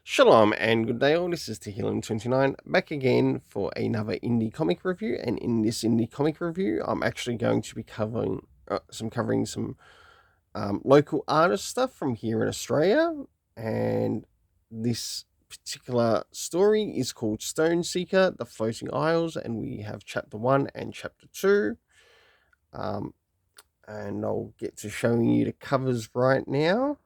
Shalom and good day all, this is Tehillim29 back again for another indie comic review, and in this indie comic review I'm actually going to be covering some local artist stuff from here in Australia, and this particular story is called Stoneseeker, The Floating Isles, and we have chapter 1 and chapter 2, and I'll get to showing you the covers right now.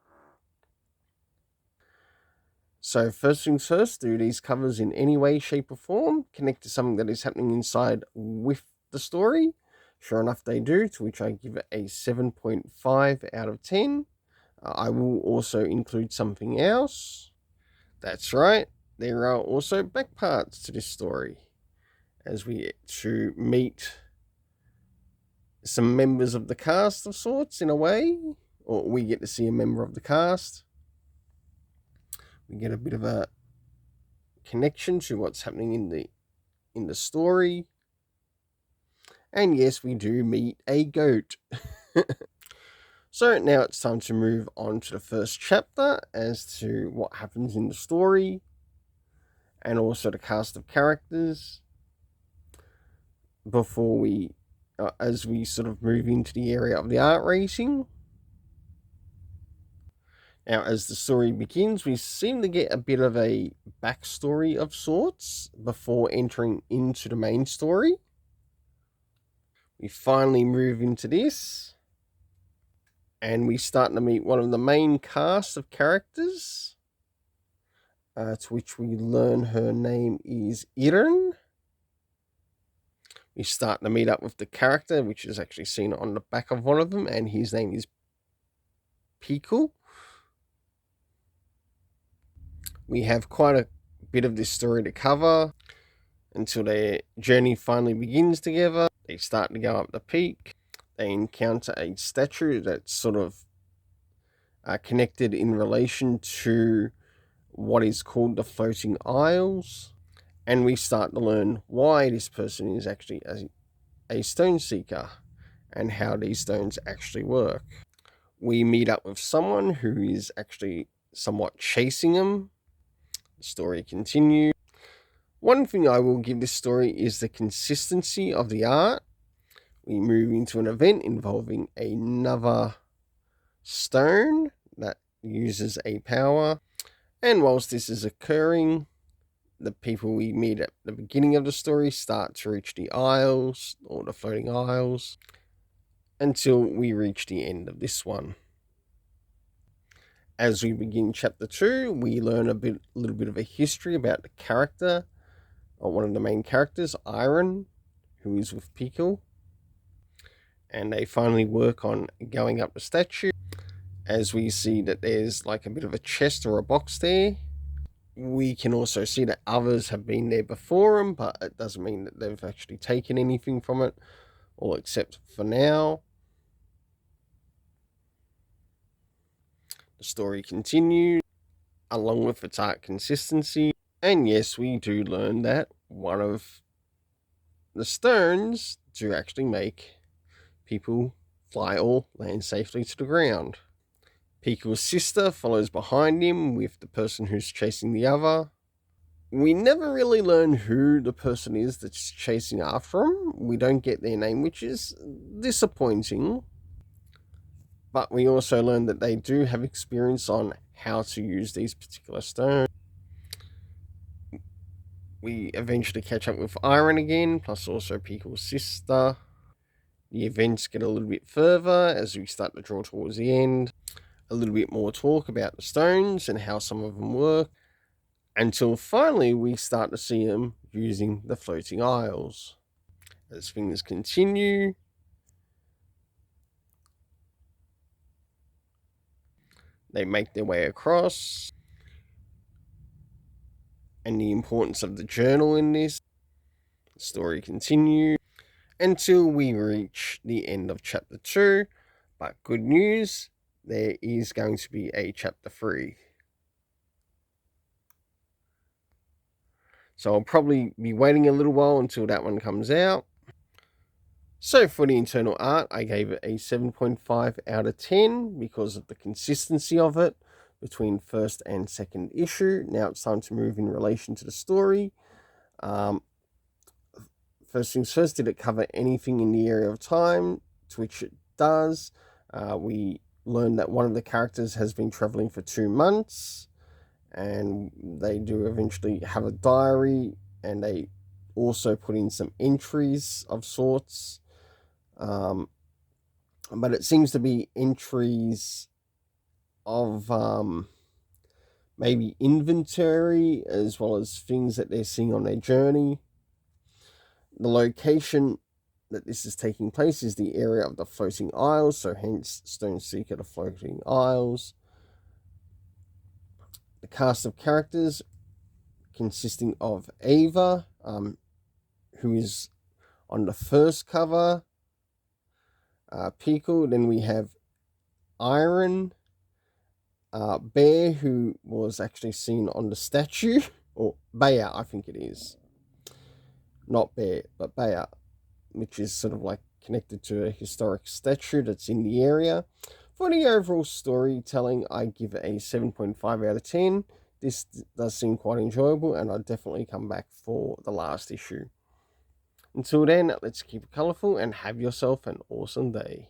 So first things first, do these covers in any way, shape or form connect to something that is happening inside with the story? Sure enough they do, to which I give it a 7.5 out of 10. I will also include something else. That's right, there are also back parts to this story, as we get to meet some members of the cast of sorts in a way, or we get to see a member of the cast. We get a bit of a connection to what's happening in the story. And yes, we do meet a goat. So now it's time to move on to the first chapter as to what happens in the story, and also the cast of characters before we as we sort of move into the area of the art rating. Now, as the story begins, we seem to get a bit of a backstory of sorts before entering into the main story. We finally move into this, and we start to meet one of the main cast of characters, to which we learn her name is Iren. We start to meet up with the character, which is actually seen on the back of one of them, and his name is Pikul. We have quite a bit of this story to cover until their journey finally begins together. They start to go up the peak. They encounter a statue that's sort of connected in relation to what is called the Floating Isles. And we start to learn why this person is actually a stone seeker and how these stones actually work. We meet up with someone who is actually somewhat chasing them. The story continues. One thing I will give this story is the consistency of the art. We move into an event involving another stone that uses a power. And whilst this is occurring, the people we meet at the beginning of the story start to reach the isles, or the floating isles, until we reach the end of this one. As we begin chapter 2, we learn a little bit of a history about the character, or one of the main characters, Iron, who is with Pikul. And they finally work on going up the statue, as we see that there's like a bit of a chest or a box there. We can also see that others have been there before them, but it doesn't mean that they've actually taken anything from it, or except for now. The story continues, along with its art consistency, and yes, we do learn that one of the stones do actually make people fly or land safely to the ground. Pikul's sister follows behind him with the person who's chasing the other. We never really learn who the person is that's chasing after him. We don't get their name, which is disappointing. But we also learn that they do have experience on how to use these particular stones. We eventually catch up with Iron again, plus also Pikul's sister. The events get a little bit further as we start to draw towards the end. A little bit more talk about the stones and how some of them work, until finally we start to see them using the floating isles. As things continue, they make their way across, and the importance of the journal in this. The story continues until we reach the end of chapter 2, but good news, there is going to be a chapter 3. So I'll probably be waiting a little while until that one comes out. So for the internal art, I gave it a 7.5 out of 10 because of the consistency of it. between first and second issue. Now it's time to move in relation to the story. First things first, did it cover anything in the area of time? To which it does. We learn that one of the characters has been traveling for 2 months, and they do eventually have a diary, and they also put in some entries of sorts. But it seems to be entries of maybe inventory as well as things that they're seeing on their journey. The location that this is taking place is the area of the floating isles, so hence Stoneseeker, the floating isles. The cast of characters consisting of Ava, who is on the first cover, Pico, then we have Iron, Bear, who was actually seen on the statue, or Bear, I think it is. Not Bear, but Bear, which is sort of like connected to a historic statue that's in the area. For the overall storytelling, I give it a 7.5 out of 10. This does seem quite enjoyable, and I'll definitely come back for the last issue. Until then, let's keep it colourful and have yourself an awesome day.